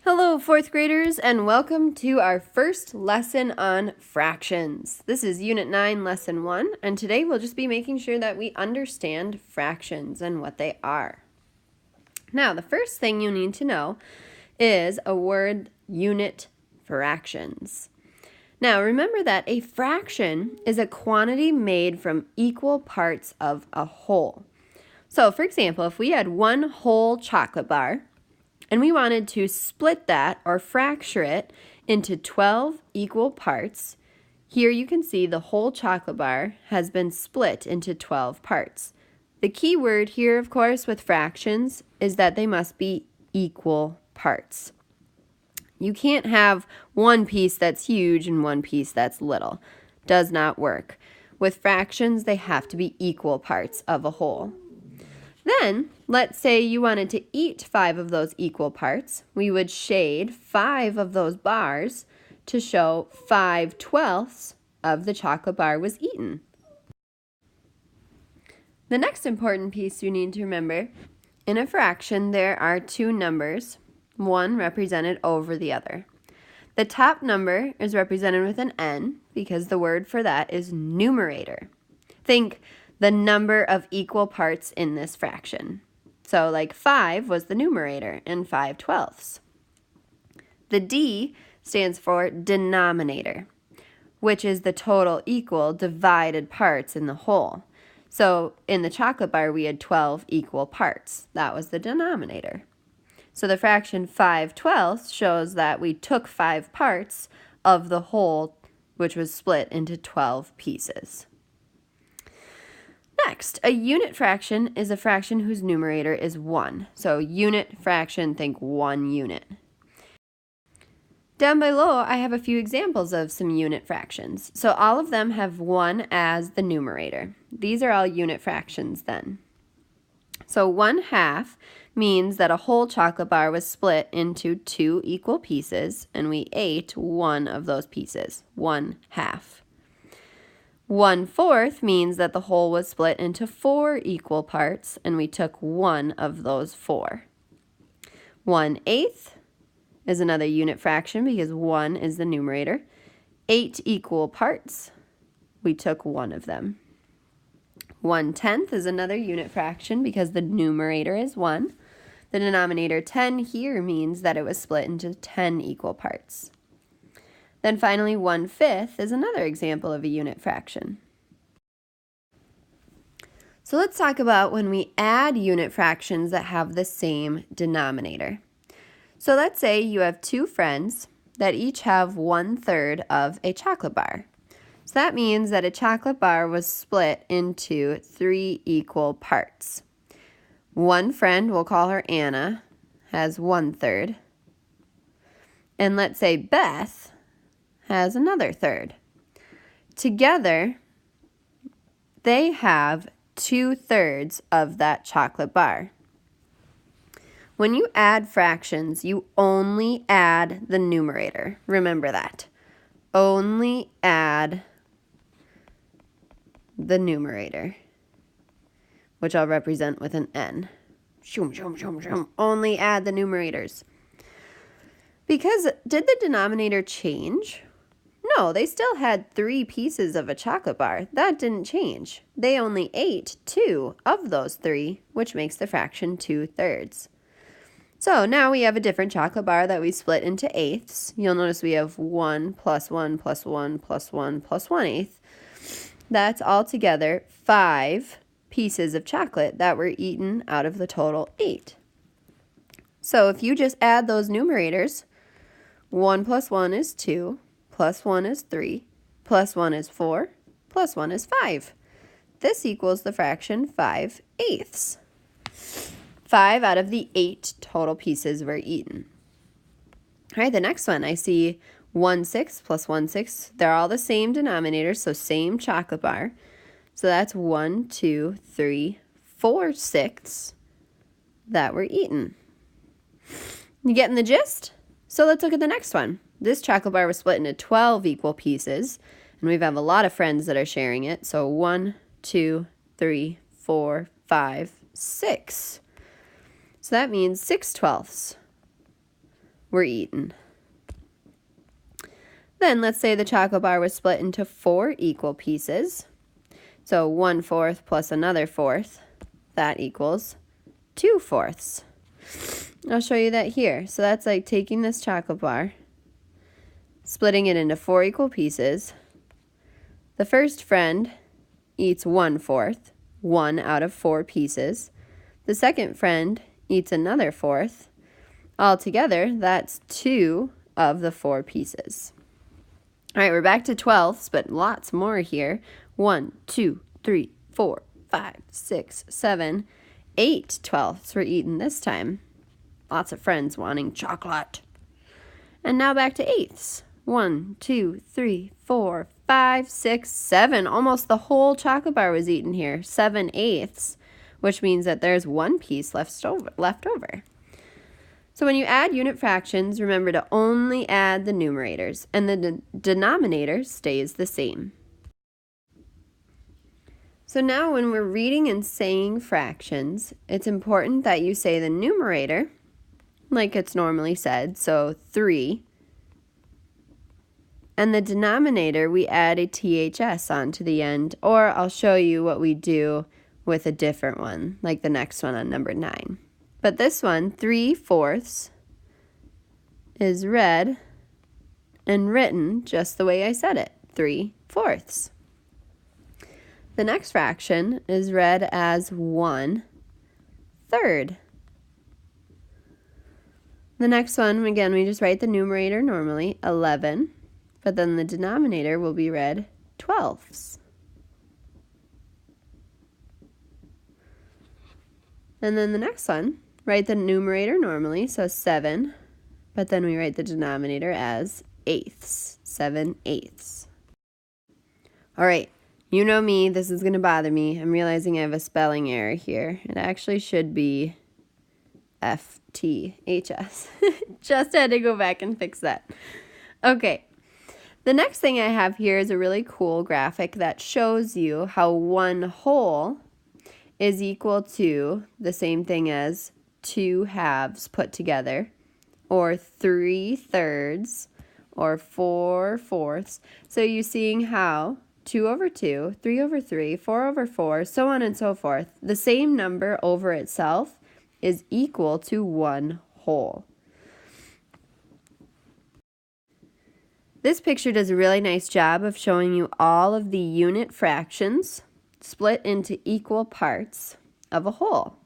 Hello, fourth graders, and welcome to our first lesson on fractions. This is Unit 9, Lesson 1, and today we'll just be making sure that we understand fractions and what they are. Now, the first thing you need to know is a word unit fractions. Now, remember that a fraction is a quantity made from equal parts of a whole. So, for example, if we had one whole chocolate bar, and we wanted to split that or fracture it into 12 equal parts, here you can see the whole chocolate bar has been split into 12 parts. The key word here, of course, with fractions is that they must be equal parts. You can't have one piece that's huge and one piece that's little. Does not work. With fractions, they have to be equal parts of a whole. Then, let's say you wanted to eat 5 of those equal parts. We would shade 5 of those bars to show 5/12 of the chocolate bar was eaten. The next important piece you need to remember, in a fraction there are two numbers, one represented over the other. The top number is represented with an N because the word for that is numerator. Think the number of equal parts in this fraction. So like 5 was the numerator and 5/12. The D stands for denominator, which is the total equal divided parts in the whole. So in the chocolate bar we had 12 equal parts. That was the denominator. So the fraction 5/12 shows that we took 5 parts of the whole, which was split into 12 pieces. Next, a unit fraction is a fraction whose numerator is 1. So unit fraction, think 1 unit. Down below, I have a few examples of some unit fractions. So all of them have 1 as the numerator. These are all unit fractions then. So 1/2 means that a whole chocolate bar was split into 2 equal pieces, and we ate one of those pieces, 1/2. 1/4 means that the whole was split into 4 equal parts, and we took one of those 4. 1/8 is another unit fraction because 1 is the numerator. 8 equal parts, we took one of them. 1/10 is another unit fraction because the numerator is 1. The denominator 10 here means that it was split into 10 equal parts. Then finally, 1/5 is another example of a unit fraction. So let's talk about when we add unit fractions that have the same denominator. So let's say you have 2 friends that each have 1/3 of a chocolate bar. So that means that a chocolate bar was split into 3 equal parts. One friend, we'll call her Anna, has 1/3. And let's say Beth has another third. Together, they have 2/3 of that chocolate bar. When you add fractions, you only add the numerator. Remember that. Only add the numerator, which I'll represent with an N. Only add the numerators. Because did the denominator change? No, they still had 3 pieces of a chocolate bar. That didn't change. They only ate 2 of those 3, which makes the fraction 2/3. So now we have a different chocolate bar that we split into eighths. You'll notice we have 1 plus 1 plus 1 plus 1 plus 1/8. That's altogether 5 pieces of chocolate that were eaten out of the total 8. So if you just add those numerators, 1 plus 1 is 2. Plus 1 is 3, plus 1 is 4, plus 1 is 5. This equals the fraction 5/8. 5 out of the 8 total pieces were eaten. All right, the next one, I see 1/6 plus 1/6. They're all the same denominator, so same chocolate bar. So that's 1, 2, 3, 4/6 that were eaten. You getting the gist? So let's look at the next one. This chocolate bar was split into 12 equal pieces, and we have a lot of friends that are sharing it. So 1, 2, 3, 4, 5, 6. So that means 6/12 were eaten. Then let's say the chocolate bar was split into 4 equal pieces. So 1/4 plus another fourth, that equals 2/4. I'll show you that here. So that's like taking this chocolate bar, splitting it into 4 equal pieces. The first friend eats 1/4, 1 out of 4 pieces. The second friend eats another fourth. Altogether, that's 2 of the 4 pieces. All right, we're back to 12ths, but lots more here. 1, 2, 3, 4, 5, 6, 7, 8 12ths were eaten this time. Lots of friends wanting chocolate. And now back to 8ths. 1, 2, 3, 4, 5, 6, 7. Almost the whole chocolate bar was eaten here. 7/8, which means that there's 1 piece left over. So when you add unit fractions, remember to only add the numerators, and the denominator stays the same. So now when we're reading and saying fractions, it's important that you say the numerator like it's normally said, so 3. And the denominator, we add a THS onto the end, or I'll show you what we do with a different one, like the next one on number 9. But this one, 3/4, is read and written just the way I said it, 3/4. The next fraction is read as 1/3. The next one, again, we just write the numerator normally, 11, but then the denominator will be read 12ths. And then the next one, write the numerator normally, so 7, but then we write the denominator as 8ths, 7/8. All right, you know me, this is going to bother me. I'm realizing I have a spelling error here. It actually should be FTHS. Just had to go back and fix that. Okay, the next thing I have here is a really cool graphic that shows you how 1 whole is equal to the same thing as 2 halves put together, or 3/3, or 4/4. So you're seeing how 2/2, 3/3, 4/4, so on and so forth, the same number over itself is equal to 1 whole. This picture does a really nice job of showing you all of the unit fractions split into equal parts of a whole.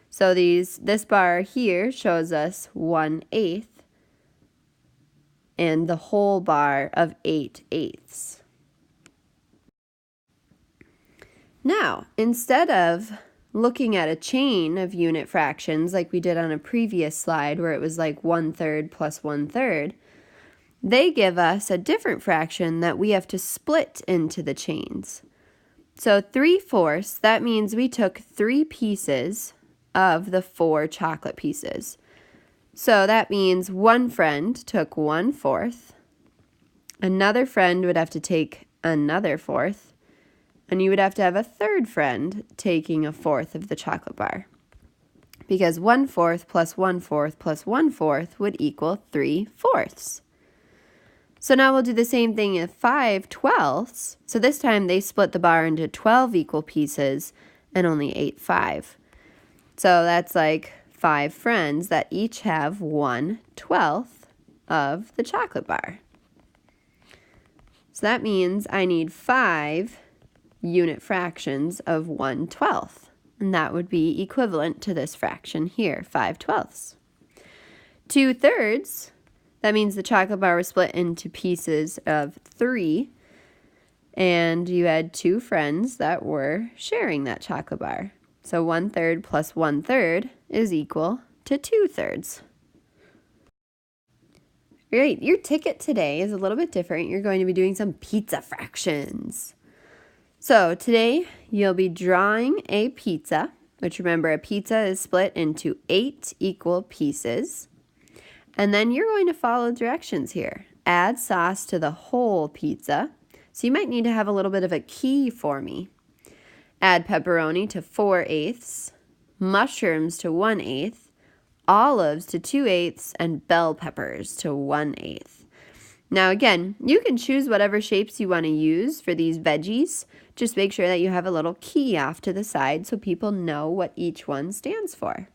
So this bar here shows us 1/8 and the whole bar of 8/8. Now, instead of looking at a chain of unit fractions like we did on a previous slide where it was like 1/3 plus 1/3, they give us a different fraction that we have to split into the chains. So 3/4, that means we took 3 pieces of the 4 chocolate pieces. So that means one friend took 1/4, another friend would have to take another fourth, and you would have to have a third friend taking a fourth of the chocolate bar. Because 1/4 plus 1/4 plus 1/4 would equal 3/4. So now we'll do the same thing at 5/12. So this time they split the bar into 12 equal pieces and only ate 5. So that's like 5 friends that each have 1/12 of the chocolate bar. So that means I need 5 unit fractions of 1/12. And that would be equivalent to this fraction here, 5/12. 2/3, that means the chocolate bar was split into pieces of 3, and you had 2 friends that were sharing that chocolate bar. So 1/3 plus 1/3 is equal to 2/3. Great, your ticket today is a little bit different. You're going to be doing some pizza fractions. So today you'll be drawing a pizza, which remember a pizza is split into 8 equal pieces. And then you're going to follow directions here. Add sauce to the whole pizza. So you might need to have a little bit of a key for me. Add pepperoni to 4/8, mushrooms to 1/8, olives to 2/8, and bell peppers to 1/8. Now again, you can choose whatever shapes you want to use for these veggies. Just make sure that you have a little key off to the side so people know what each one stands for.